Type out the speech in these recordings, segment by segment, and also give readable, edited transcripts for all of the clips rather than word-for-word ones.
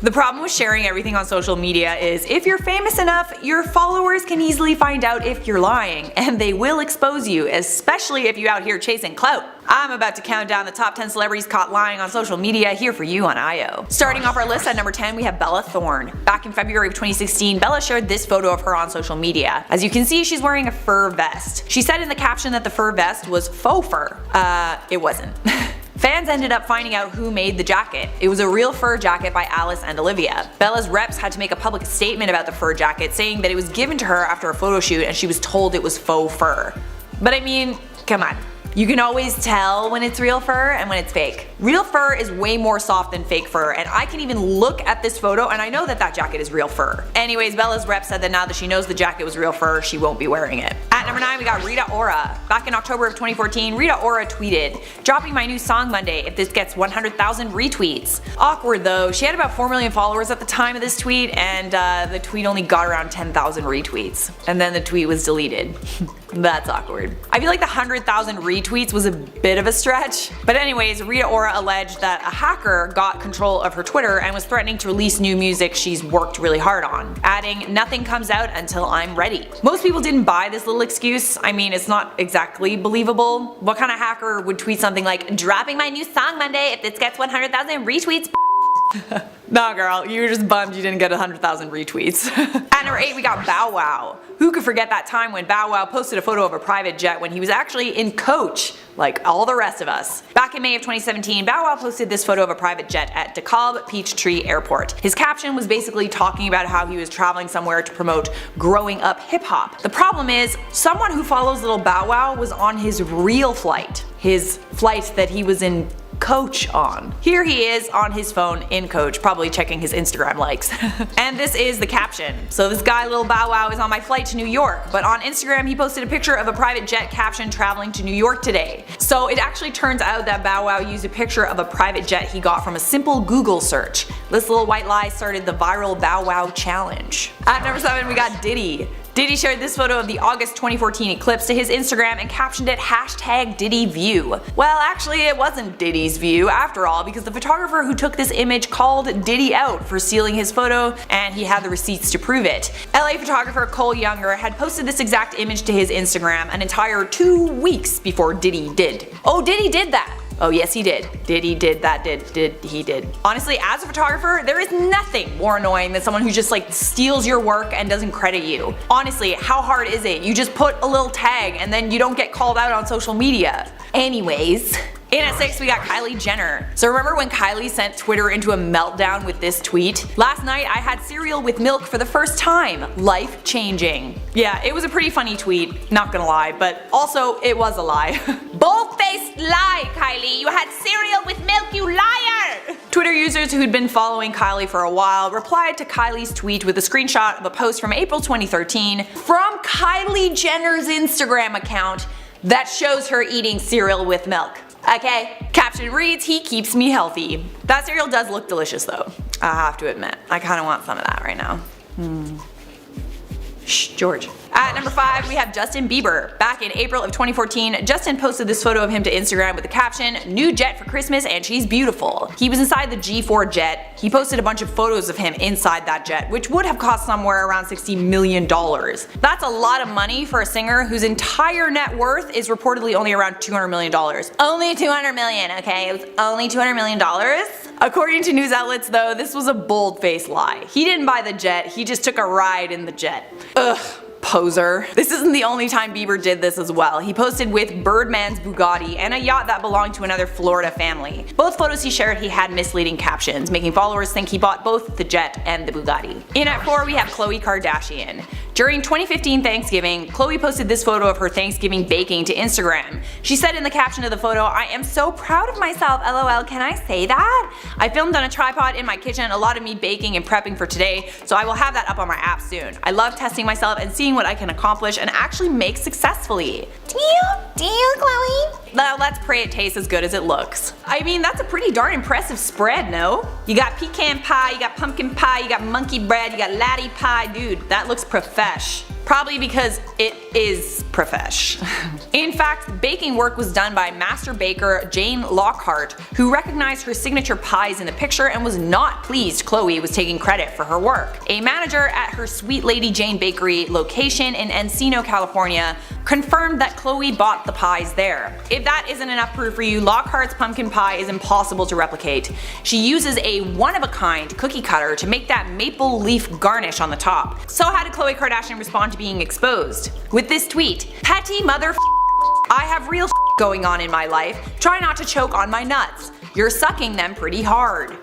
The problem with sharing everything on social media is if you're famous enough, your followers can easily find out if you're lying, and they will expose you, especially if you're out here chasing clout. I'm about to count down the top 10 celebrities caught lying on social media here for you on IO. Starting off our list at number 10, we have Bella Thorne. Back in February of 2016, Bella shared this photo of her on social media. As you can see, she's wearing a fur vest. She said in the caption that the fur vest was faux fur. It wasn't. Fans ended up finding out who made the jacket. It was a real fur jacket by Alice and Olivia. Bella's reps had to make a public statement about the fur jacket, saying that it was given to her after a photo shoot and she was told it was faux fur. But I mean, come on. You can always tell when it's real fur and when it's fake. Real fur is way more soft than fake fur, and I can even look at this photo and I know that that jacket is real fur. Anyways, Bella's rep said that now that she knows the jacket was real fur, she won't be wearing it. At number 9, we got Rita Ora. Back in October of 2014, Rita Ora tweeted, "Dropping my new song Monday if this gets 100,000 retweets." Awkward though, she had about 4 million followers at the time of this tweet, and the tweet only got around 10,000 retweets. And then the tweet was deleted. That's awkward. I feel like the 100,000 retweets was a bit of a stretch. But anyways, Rita Ora alleged that a hacker got control of her Twitter and was threatening to release new music she's worked really hard on, adding, "Nothing comes out until I'm ready." Most people didn't buy this little excuse. I mean, it's not exactly believable. What kind of hacker would tweet something like, "Dropping my new song Monday if this gets 100,000 retweets"? Nah girl, you were just bummed you didn't get 100,000 retweets. At number 8, we got Bow Wow. Who could forget that time when Bow Wow posted a photo of a private jet when he was actually in coach, like all the rest of us. Back in May of 2017, Bow Wow posted this photo of a private jet at DeKalb Peachtree Airport. His caption was basically talking about how he was traveling somewhere to promote growing up hip hop. The problem is, someone who follows little Bow Wow was on his real flight. His flight that he was in coach on. Here he is on his phone in coach, probably checking his Instagram likes. And this is the caption. So this guy, Lil Bow Wow, is on my flight to New York, but on Instagram he posted a picture of a private jet caption "traveling to New York today." So it actually turns out that Bow Wow used a picture of a private jet he got from a simple Google search. This little white lie started the viral Bow Wow challenge. At number 7, we got Diddy. Diddy shared this photo of the August 2014 eclipse to his Instagram and captioned it #DiddyView. Well, actually it wasn't Diddy's view after all, because the photographer who took this image called Diddy out for stealing his photo, and he had the receipts to prove it. LA photographer Cole Younger had posted this exact image to his Instagram an entire 2 weeks before Diddy did. Oh, Diddy did that! Oh yes he did. Diddy did that, he did. Honestly, as a photographer, there is nothing more annoying than someone who just like steals your work and doesn't credit you. Honestly, how hard is it? You just put a little tag and then you don't get called out on social media. Anyways. In at 6, we got Kylie Jenner. So remember when Kylie sent Twitter into a meltdown with this tweet? "Last night I had cereal with milk for the first time. Life changing." Yeah, it was a pretty funny tweet, not gonna lie, but also it was a lie. Bold-faced lie, Kylie. You had cereal with milk, you liar! Twitter users who'd been following Kylie for a while replied to Kylie's tweet with a screenshot of a post from April 2013 from Kylie Jenner's Instagram account that shows her eating cereal with milk. Okay. Caption reads, "He keeps me healthy." That cereal does look delicious though. I have to admit. I kinda want some of that right now. Shh, George. At number 5, we have Justin Bieber. Back in April of 2014, Justin posted this photo of him to Instagram with the caption, "New jet for Christmas and she's beautiful." He was inside the G4 jet. He posted a bunch of photos of him inside that jet, which would have cost somewhere around $60 million. That's a lot of money for a singer whose entire net worth is reportedly only around $200 million. Only $200 million, okay? It was only $200 million? According to news outlets though, this was a bold-faced lie. He didn't buy the jet, he just took a ride in the jet. Ugh. Poser. This isn't the only time Bieber did this as well. He posted with Birdman's Bugatti and a yacht that belonged to another Florida family. Both photos he shared he had misleading captions, making followers think he bought both the jet and the Bugatti. In at 4, we have Khloe Kardashian. During 2015 Thanksgiving, Khloe posted this photo of her Thanksgiving baking to Instagram. She said in the caption of the photo, "I am so proud of myself, lol, can I say that? I filmed on a tripod in my kitchen, a lot of me baking and prepping for today, so I will have that up on my app soon. I love testing myself and seeing what I can accomplish and actually make successfully." Do you, Khloe? Now let's pray it tastes as good as it looks. I mean, that's a pretty darn impressive spread, no? You got pecan pie, you got pumpkin pie, you got monkey bread, you got latte pie, dude, that looks profesh. Probably because it is profesh. In fact, baking work was done by master baker Jane Lockhart, who recognized her signature pies in the picture and was not pleased Chloe was taking credit for her work. A manager at her Sweet Lady Jane Bakery location in Encino, California, confirmed that Chloe bought the pies there. If that isn't enough proof for you, Lockhart's pumpkin pie is impossible to replicate. She uses a one-of-a-kind cookie cutter to make that maple leaf garnish on the top. So how did Khloe Kardashian respond to being exposed? With this tweet: "Petty mother I have real going on in my life. Try not to choke on my nuts. You're sucking them pretty hard."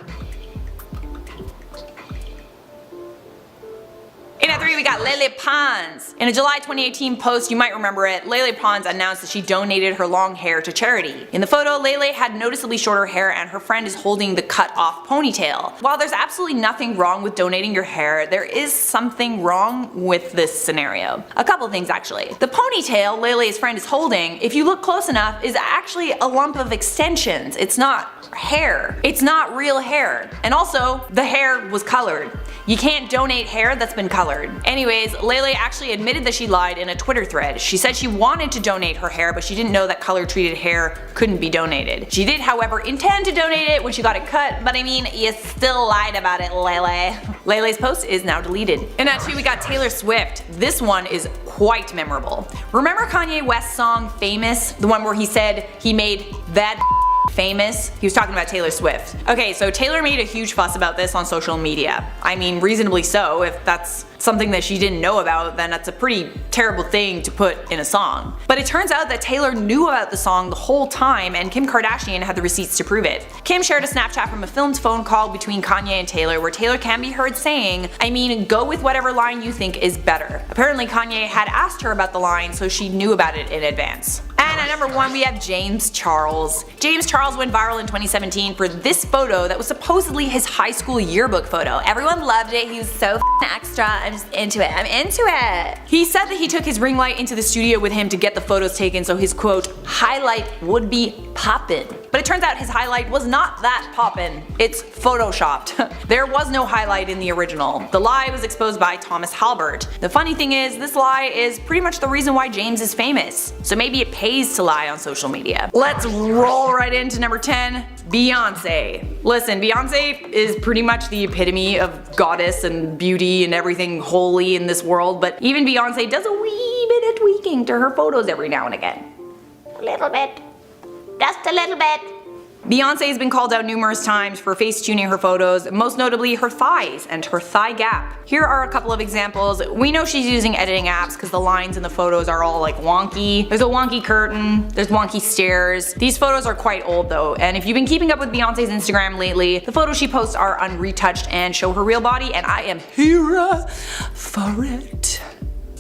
In at 3 we got Lele Pons. In a July 2018 post, you might remember it, Lele Pons announced that she donated her long hair to charity. In the photo, Lele had noticeably shorter hair and her friend is holding the cut off ponytail. While there's absolutely nothing wrong with donating your hair, there is something wrong with this scenario. A couple things actually. The ponytail Lele's friend is holding, if you look close enough, is actually a lump of extensions. It's not hair. It's not real hair. And also, the hair was colored. You can't donate hair that's been colored. Anyways, Lele actually admitted that she lied in a Twitter thread. She said she wanted to donate her hair, but she didn't know that color treated hair couldn't be donated. She did, however, intend to donate it when she got it cut, but I mean, you still lied about it, Lele. Lele's post is now deleted. And at 2 we got Taylor Swift. This one is quite memorable. Remember Kanye West's song Famous? The one where he said he made that famous? He was talking about Taylor Swift. Okay, so Taylor made a huge fuss about this on social media. I mean, reasonably so. If that's something that she didn't know about, then that's a pretty terrible thing to put in a song. But it turns out that Taylor knew about the song the whole time and Kim Kardashian had the receipts to prove it. Kim shared a Snapchat from a filmed phone call between Kanye and Taylor where Taylor can be heard saying, "I mean, go with whatever line you think is better." Apparently Kanye had asked her about the line, so she knew about it in advance. And at number 1 we have James Charles. James Charles went viral in 2017 for this photo that was supposedly his high school yearbook photo. Everyone loved it, he was so extra, I'm just into it, I'm into it. He said that he took his ring light into the studio with him to get the photos taken so his quote, highlight would be poppin'. But it turns out his highlight was not that poppin', it's photoshopped. There was no highlight in the original. The lie was exposed by Thomas Halbert. The funny thing is, this lie is pretty much the reason why James is famous. So maybe it pays to lie on social media. Let's roll right into number 10, Beyonce. Listen, Beyonce is pretty much the epitome of goddess and beauty and everything holy in this world, but even Beyonce does a wee bit of tweaking to her photos every now and again. A little bit. Just a little bit. Beyonce has been called out numerous times for face tuning her photos, most notably her thighs and her thigh gap. Here are a couple of examples. We know she's using editing apps because the lines in the photos are all like wonky. There's a wonky curtain, there's wonky stairs. These photos are quite old though, and if you've been keeping up with Beyonce's Instagram lately, the photos she posts are unretouched and show her real body, and I am here for it.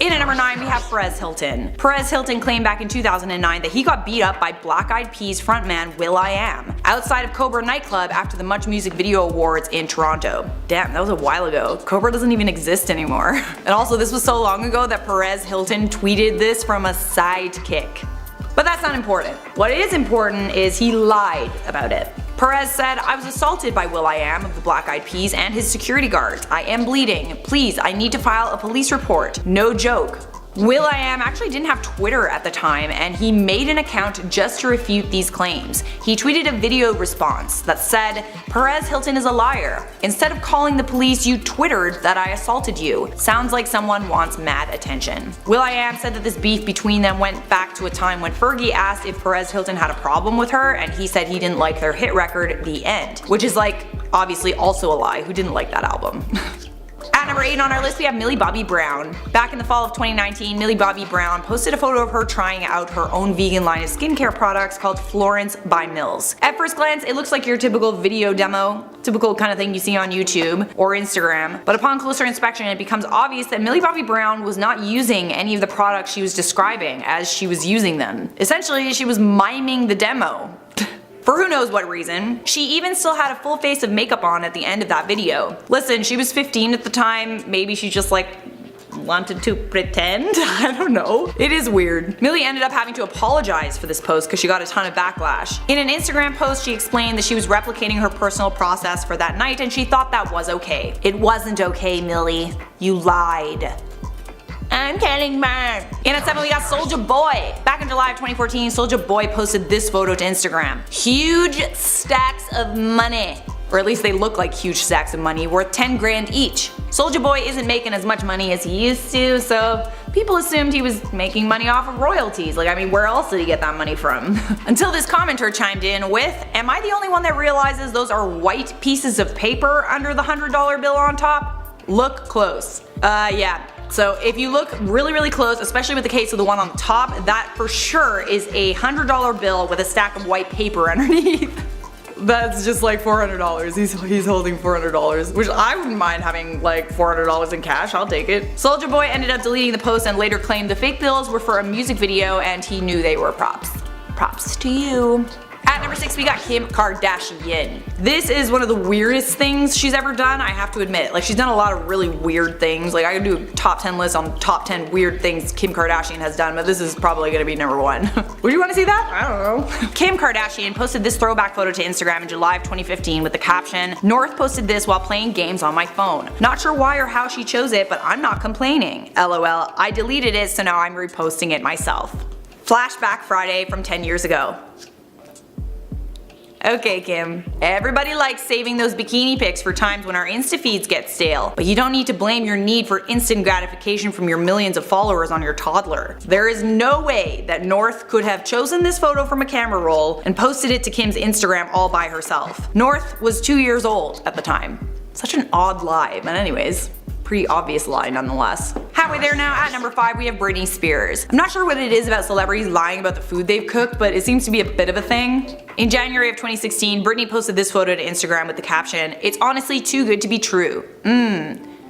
In at number 9 we have Perez Hilton. Perez Hilton claimed back in 2009 that he got beat up by Black Eyed Peas frontman will.i.am outside of Cobra nightclub after the Much Music Video Awards in Toronto. Damn, that was a while ago. Cobra doesn't even exist anymore. And also this was so long ago that Perez Hilton tweeted this from a sidekick. But that's not important. What is important is he lied about it. Perez said, "I was assaulted by will.i.am of the Black Eyed Peas and his security guards. I am bleeding. Please, I need to file a police report. No joke." will.i.am actually didn't have Twitter at the time, and he made an account just to refute these claims. He tweeted a video response that said, "Perez Hilton is a liar. Instead of calling the police, you twittered that I assaulted you. Sounds like someone wants mad attention." will.i.am said that this beef between them went back to a time when Fergie asked if Perez Hilton had a problem with her, and he said he didn't like their hit record, The End. Which is like, obviously also a lie. Who didn't like that album? At number 8 on our list we have Millie Bobby Brown. Back in the fall of 2019, Millie Bobby Brown posted a photo of her trying out her own vegan line of skincare products called Florence by Mills. At first glance, it looks like your typical video demo, typical kind of thing you see on YouTube or Instagram, but upon closer inspection it becomes obvious that Millie Bobby Brown was not using any of the products she was describing as she was using them. Essentially, she was miming the demo. For who knows what reason. She even still had a full face of makeup on at the end of that video. Listen, she was 15 at the time, maybe she just like wanted to pretend? I don't know. It is weird. Millie ended up having to apologize for this post because she got a ton of backlash. In an Instagram post she explained that she was replicating her personal process for that night and she thought that was okay. It wasn't okay, Millie. You lied. I'm getting mad. And at 7 we got Soulja Boy. Back in July of 2014, Soulja Boy posted this photo to Instagram. Huge stacks of money. Or at least they look like huge stacks of money worth 10 grand each. Soulja Boy isn't making as much money as he used to, so people assumed he was making money off of royalties. Like, I mean, where else did he get that money from? Until this commenter chimed in with, am I the only one that realizes those are white pieces of paper under the $100 bill on top? Look close. Yeah. So if you look really close, especially with the case of the one on the top, that for sure is a $100 bill with a stack of white paper underneath. That's just like $400. He's holding $400, which I wouldn't mind having like $400 in cash. I'll take it. Soulja Boy ended up deleting the post and later claimed the fake bills were for a music video and he knew they were props. Props to you. At number 6 we got Kim Kardashian. This is one of the weirdest things she's ever done, I have to admit. Like, she's done a lot of really weird things. Like, I could do a top 10 list on top 10 weird things Kim Kardashian has done, but this is probably gonna be number 1. Would you want to see that? I don't know. Kim Kardashian posted this throwback photo to Instagram in July of 2015 with the caption, North posted this while playing games on my phone. Not sure why or how she chose it, but I'm not complaining. LOL, I deleted it so now I'm reposting it myself. Flashback Friday from 10 years ago. Okay, Kim. Everybody likes saving those bikini pics for times when our Insta feeds get stale, but you don't need to blame your need for instant gratification from your millions of followers on your toddler. There is no way that North could have chosen this photo from a camera roll and posted it to Kim's Instagram all by herself. North was 2 years old at the time. Such an odd lie, but anyways. Pretty obvious lie nonetheless. Halfway there now, at number 5 we have Britney Spears. I'm not sure what it is about celebrities lying about the food they've cooked, but it seems to be a bit of a thing. In January of 2016, Britney posted this photo to Instagram with the caption, "It's honestly too good to be true."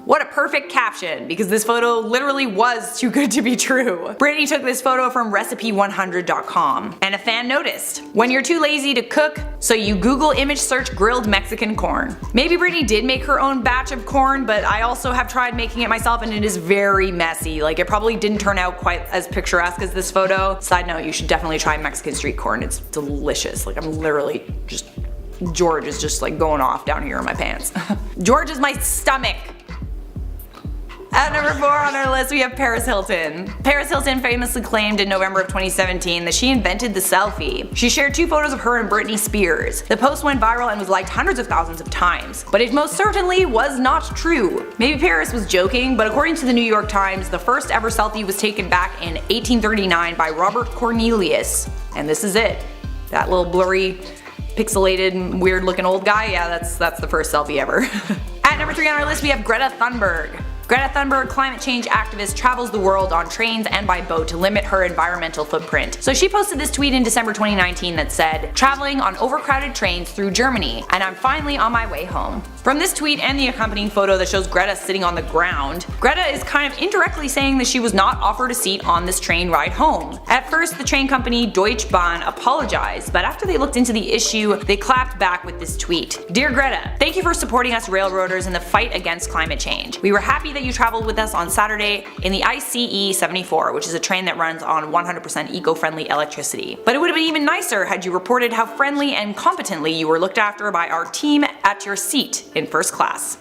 What a perfect caption, because this photo literally was too good to be true. Britney took this photo from recipe100.com, and a fan noticed. When you're too lazy to cook, so you Google image search grilled Mexican corn. Maybe Britney did make her own batch of corn, but I also have tried making it myself and it is very messy. Like, it probably didn't turn out quite as picturesque as this photo. Side note, you should definitely try Mexican street corn. It's delicious. Like, I'm literally just, George is just like going off down here in my pants. George is my stomach. At number 4 on our list we have Paris Hilton. Paris Hilton famously claimed in November of 2017 that she invented the selfie. She shared 2 photos of her and Britney Spears. The post went viral and was liked hundreds of thousands of times, but it most certainly was not true. Maybe Paris was joking, but according to the New York Times, the first ever selfie was taken back in 1839 by Robert Cornelius. And this is it. That little blurry, pixelated, weird looking old guy, yeah, that's the first selfie ever. At number 3 on our list we have Greta Thunberg. Greta Thunberg, climate change activist, travels the world on trains and by boat to limit her environmental footprint. So she posted this tweet in December 2019 that said, "Traveling on overcrowded trains through Germany, and I'm finally on my way home." From this tweet and the accompanying photo that shows Greta sitting on the ground, Greta is kind of indirectly saying that she was not offered a seat on this train ride home. At first, the train company Deutsche Bahn apologized, but after they looked into the issue, they clapped back with this tweet. "Dear Greta, thank you for supporting us railroaders in the fight against climate change. We were happy that you traveled with us on Saturday in the ICE 74, which is a train that runs on 100% eco-friendly electricity. But it would have been even nicer had you reported how friendly and competently you were looked after by our team at your seat in first class."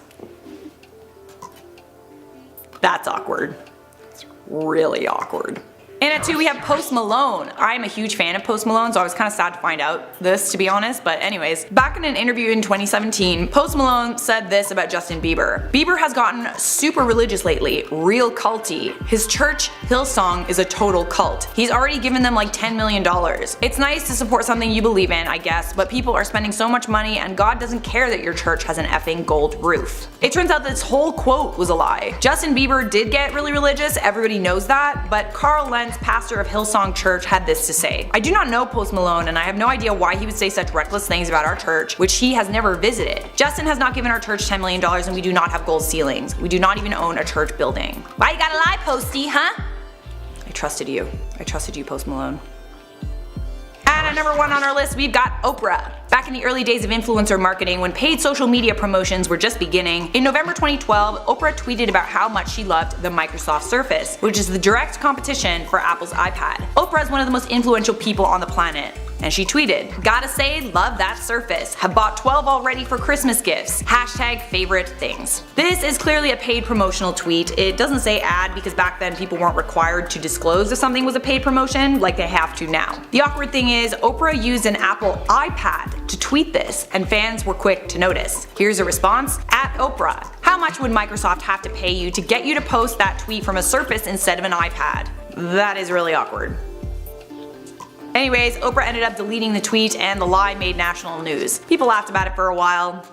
That's awkward. It's really awkward. And at 2 we have Post Malone. I'm a huge fan of Post Malone, so I was kind of sad to find out this, to be honest, but anyways. Back in an interview in 2017, Post Malone said this about Justin Bieber. "Bieber has gotten super religious lately, real culty. His church, Hillsong, is a total cult. He's already given them like $10 million. It's nice to support something you believe in, I guess, but people are spending so much money and God doesn't care that your church has an effing gold roof." It turns out this whole quote was a lie. Justin Bieber did get really religious, everybody knows that, but Carl Lentz, pastor of Hillsong Church, had this to say. "I do not know Post Malone and I have no idea why he would say such reckless things about our church, which he has never visited. Justin has not given our church $10 million and we do not have gold ceilings. We do not even own a church building." Why you gotta lie, Posty, huh? I trusted you. I trusted you, Post Malone. And at number 1 on our list we've got Oprah. Back in the early days of influencer marketing, when paid social media promotions were just beginning, in November 2012, Oprah tweeted about how much she loved the Microsoft Surface, which is the direct competition for Apple's iPad. Oprah is one of the most influential people on the planet. And she tweeted, "Gotta say, love that Surface. Have bought 12 already for Christmas gifts. Hashtag favorite things." This is clearly a paid promotional tweet. It doesn't say ad because back then people weren't required to disclose if something was a paid promotion like they have to now. The awkward thing is, Oprah used an Apple iPad to tweet this, and fans were quick to notice. Here's a response. At Oprah, how much would Microsoft have to pay you to get you to post that tweet from a Surface instead of an iPad? That is really awkward. Anyways, Oprah ended up deleting the tweet and the lie made national news. People laughed about it for a while.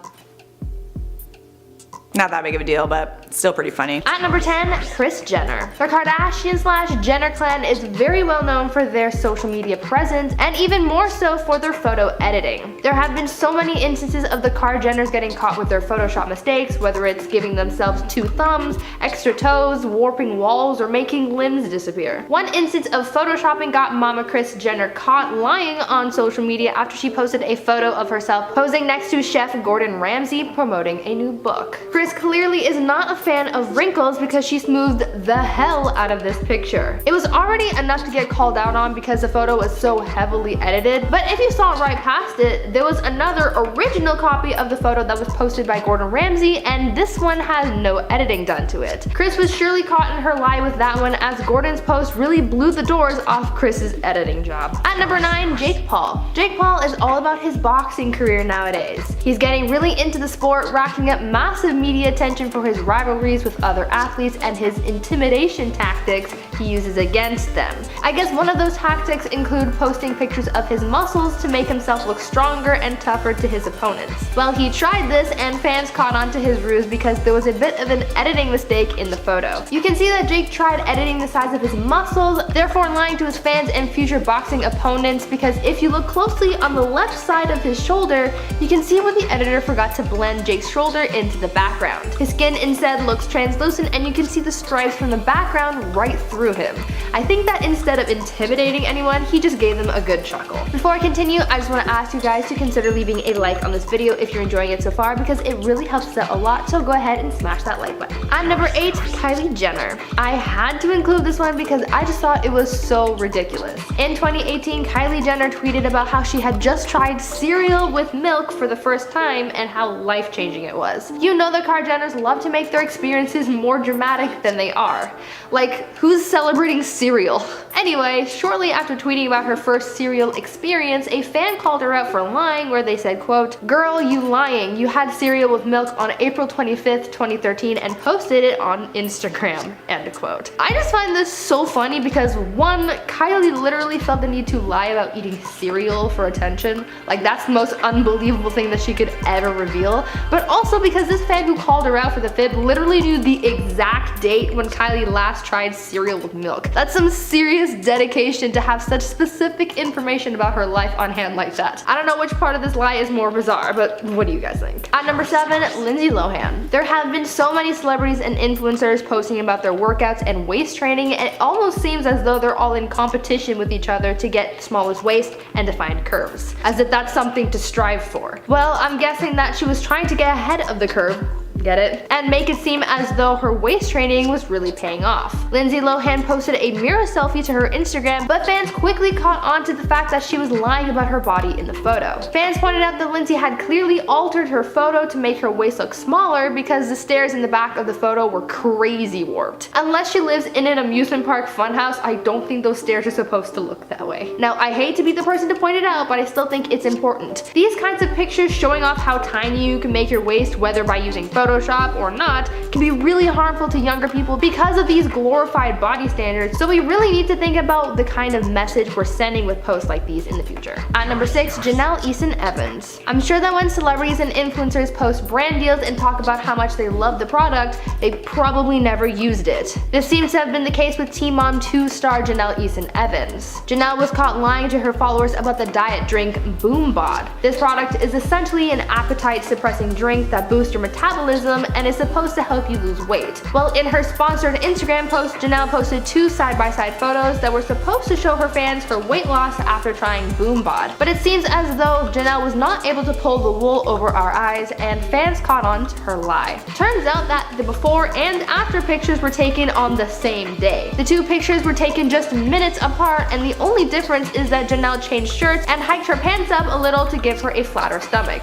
Not that big of a deal, but still pretty funny. At number 10, Kris Jenner. The Kardashian/Jenner clan is very well known for their social media presence, and even more so for their photo editing. There have been so many instances of the Kar Jenners getting caught with their Photoshop mistakes, whether it's giving themselves 2 thumbs, extra toes, warping walls, or making limbs disappear. One instance of photoshopping got Mama Kris Jenner caught lying on social media after she posted a photo of herself posing next to Chef Gordon Ramsay promoting a new book. Kris clearly is not a fan of wrinkles because she smoothed the hell out of this picture. It was already enough to get called out on because the photo was so heavily edited, but if you saw right past it, there was another original copy of the photo that was posted by Gordon Ramsay, and this one has no editing done to it. Kris was surely caught in her lie with that one, as Gordon's post really blew the doors off Kris's editing job. At number 9, Jake Paul. Jake Paul is all about his boxing career nowadays. He's getting really into the sport, racking up massive media attention for his rivalries with other athletes and his intimidation tactics he uses against them. I guess one of those tactics include posting pictures of his muscles to make himself look stronger and tougher to his opponents. Well, he tried this and fans caught on to his ruse because there was a bit of an editing mistake in the photo. You can see that Jake tried editing the size of his muscles, therefore lying to his fans and future boxing opponents, because if you look closely on the left side of his shoulder, you can see where the editor forgot to blend Jake's shoulder into the background. His skin instead looks translucent and you can see the stripes from the background right through him. I think that instead of intimidating anyone, he just gave them a good chuckle. Before I continue, I just want to ask you guys to consider leaving a like on this video if you're enjoying it so far, because it really helps us out a lot, so go ahead and smash that like button. At number 8, Kylie Jenner. I had to include this one because I just thought it was so ridiculous. In 2018, Kylie Jenner tweeted about how she had just tried cereal with milk for the first time and how life-changing it was. You know the Kar Jenners love to make their experiences more dramatic than they are. Like, who's celebrating cereal? Anyway, shortly after tweeting about her first cereal experience, a fan called her out for lying, where they said, quote, "Girl, you lying. You had cereal with milk on April 25th, 2013 and posted it on Instagram," end quote. I just find this so funny because, one, Kylie literally felt the need to lie about eating cereal for attention. Like, that's the most unbelievable thing that she could ever reveal. But also because this fan who called her out for the fib literally knew the exact date when Kylie last tried cereal with milk. That's some serious dedication to have such specific information about her life on hand like that. I don't know which part of this lie is more bizarre, but what do you guys think? At number 7, Lindsay Lohan. There have been so many celebrities and influencers posting about their workouts and waist training, and it almost seems as though they're all in competition with each other to get the smallest waist and defined curves, as if that's something to strive for. Well, I'm guessing that she was trying to get ahead of the curve, get it? And make it seem as though her waist training was really paying off. Lindsay Lohan posted a mirror selfie to her Instagram, but fans quickly caught on to the fact that she was lying about her body in the photo. Fans pointed out that Lindsay had clearly altered her photo to make her waist look smaller because the stairs in the back of the photo were crazy warped. Unless she lives in an amusement park funhouse, I don't think those stairs are supposed to look that way. Now, I hate to be the person to point it out, but I still think it's important. These kinds of pictures showing off how tiny you can make your waist, whether by using Photoshop or not, can be really harmful to younger people because of these glorified body standards, so we really need to think about the kind of message we're sending with posts like these in the future. At number 6, Janelle Eason Evans. I'm sure that when celebrities and influencers post brand deals and talk about how much they love the product, they probably never used it. This seems to have been the case with Teen Mom 2 star Janelle Eason Evans. Janelle was caught lying to her followers about the diet drink Boom Bod. This product is essentially an appetite suppressing drink that boosts your metabolism metabolism and is supposed to help you lose weight. Well, in her sponsored Instagram post, Janelle posted 2 side-by-side photos that were supposed to show her fans her weight loss after trying Boom Bod. But it seems as though Janelle was not able to pull the wool over our eyes, and fans caught on to her lie. Turns out that the before and after pictures were taken on the same day. The 2 pictures were taken just minutes apart, and the only difference is that Janelle changed shirts and hiked her pants up a little to give her a flatter stomach.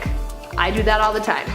I do that all the time.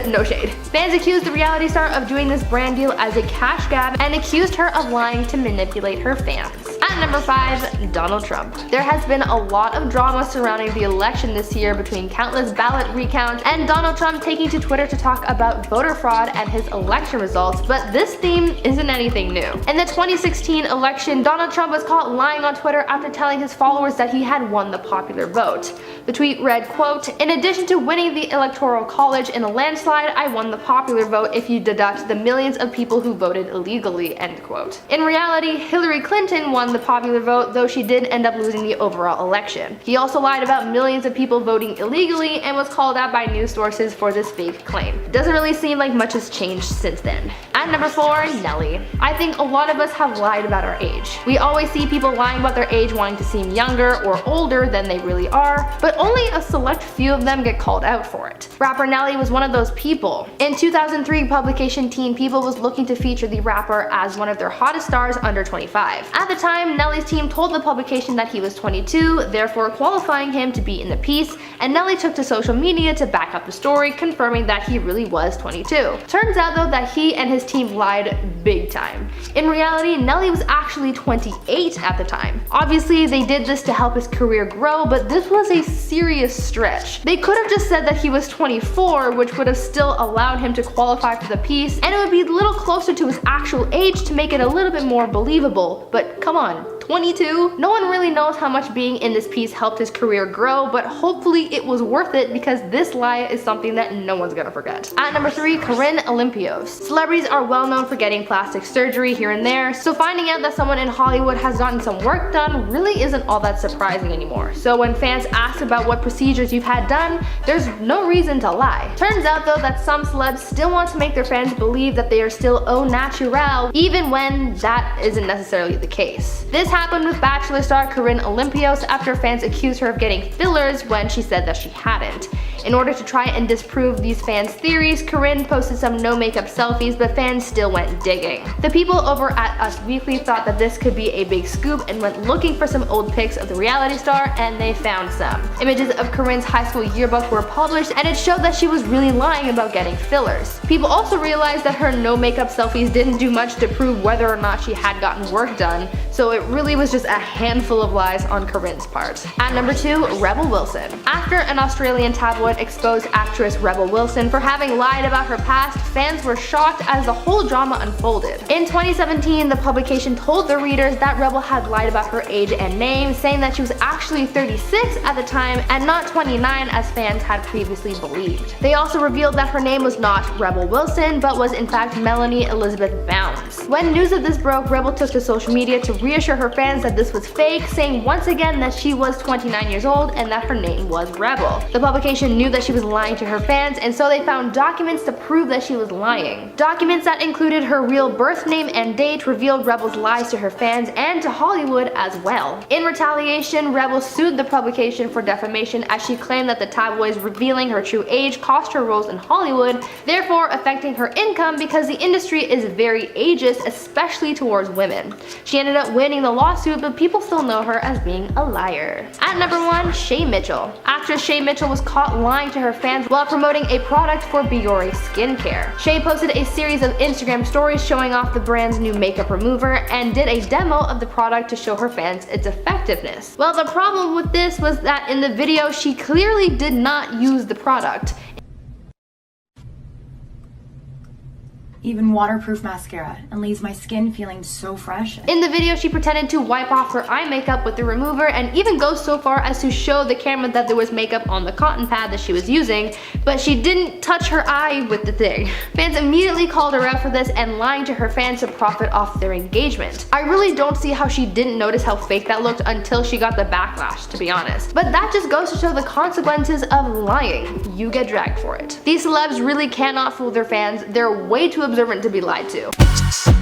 No shade. Fans accused the reality star of doing this brand deal as a cash grab and accused her of lying to manipulate her fans. At number 5, Donald Trump. There has been a lot of drama surrounding the election this year between countless ballot recounts and Donald Trump taking to Twitter to talk about voter fraud and his election results, but this theme isn't anything new. In the 2016 election, Donald Trump was caught lying on Twitter after telling his followers that he had won the popular vote. The tweet read, quote, "In addition to winning the Electoral College in a landslide, I won the popular vote if you deduct the millions of people who voted illegally," end quote. In reality, Hillary Clinton won the popular vote, though she did end up losing the overall election. He also lied about millions of people voting illegally and was called out by news sources for this fake claim. It doesn't really seem like much has changed since then. At number 4, Nelly. I think a lot of us have lied about our age. We always see people lying about their age wanting to seem younger or older than they really are, but only a select few of them get called out for it. Rapper Nelly was one of those people. In 2003, publication Teen People was looking to feature the rapper as one of their hottest stars under 25. At the time, Nelly's team told the publication that he was 22, therefore qualifying him to be in the piece, and Nelly took to social media to back up the story, confirming that he really was 22. Turns out though that he and his team lied big time. In reality, Nelly was actually 28 at the time. Obviously, they did this to help his career grow, but this was a serious stretch. They could have just said that he was 24, which would have still allowed him to qualify for the piece, and it would be a little closer to his actual age to make it a little bit more believable, but come on. 22? No one really knows how much being in this piece helped his career grow, but hopefully it was worth it because this lie is something that no one's gonna forget. At number 3, Corinne Olympios. Celebrities are well known for getting plastic surgery here and there, so finding out that someone in Hollywood has gotten some work done really isn't all that surprising anymore. So when fans ask about what procedures you've had done, there's no reason to lie. Turns out though that some celebs still want to make their fans believe that they are still au naturel, even when that isn't necessarily the case. This happened with Bachelor star Corinne Olympios after fans accused her of getting fillers when she said that she hadn't. In order to try and disprove these fans' theories, Corinne posted some no makeup selfies, but fans still went digging. The people over at Us Weekly thought that this could be a big scoop and went looking for some old pics of the reality star, and they found some. Images of Corinne's high school yearbook were published, and it showed that she was really lying about getting fillers. People also realized that her no makeup selfies didn't do much to prove whether or not she had gotten work done, so it really was just a handful of lies on Corinne's part. At number 2, Rebel Wilson. After an Australian tabloid exposed actress Rebel Wilson for having lied about her past, fans were shocked as the whole drama unfolded. In 2017, the publication told the readers that Rebel had lied about her age and name, saying that she was actually 36 at the time and not 29 as fans had previously believed. They also revealed that her name was not Rebel Wilson, but was in fact Melanie Elizabeth Bounds. When news of this broke, Rebel took to social media to reassure her fans that this was fake, saying once again that she was 29 years old and that her name was Rebel. The publication knew that she was lying to her fans, and so they found documents to prove that she was lying. Documents that included her real birth name and date revealed Rebel's lies to her fans and to Hollywood as well. In retaliation, Rebel sued the publication for defamation as she claimed that the tabloids revealing her true age cost her roles in Hollywood, therefore affecting her income because the industry is very ageist, especially towards women. She ended up winning the lawsuit, but people still know her as being a liar. At number 1, Shay Mitchell. Actress Shay Mitchell was caught lying to her fans while promoting a product for Biore skincare. Shay posted a series of Instagram stories showing off the brand's new makeup remover and did a demo of the product to show her fans its effectiveness. Well, the problem with this was that in the video she clearly did not use the product. even waterproof mascara, and leaves my skin feeling so fresh. In the video, she pretended to wipe off her eye makeup with the remover and even goes so far as to show the camera that there was makeup on the cotton pad that she was using, but she didn't touch her eye with the thing. Fans immediately called her out for this and lying to her fans to profit off their engagement. I really don't see how she didn't notice how fake that looked until she got the backlash, to be honest. But that just goes to show the consequences of lying. You get dragged for it. These celebs really cannot fool their fans. They're way too observant to be lied to.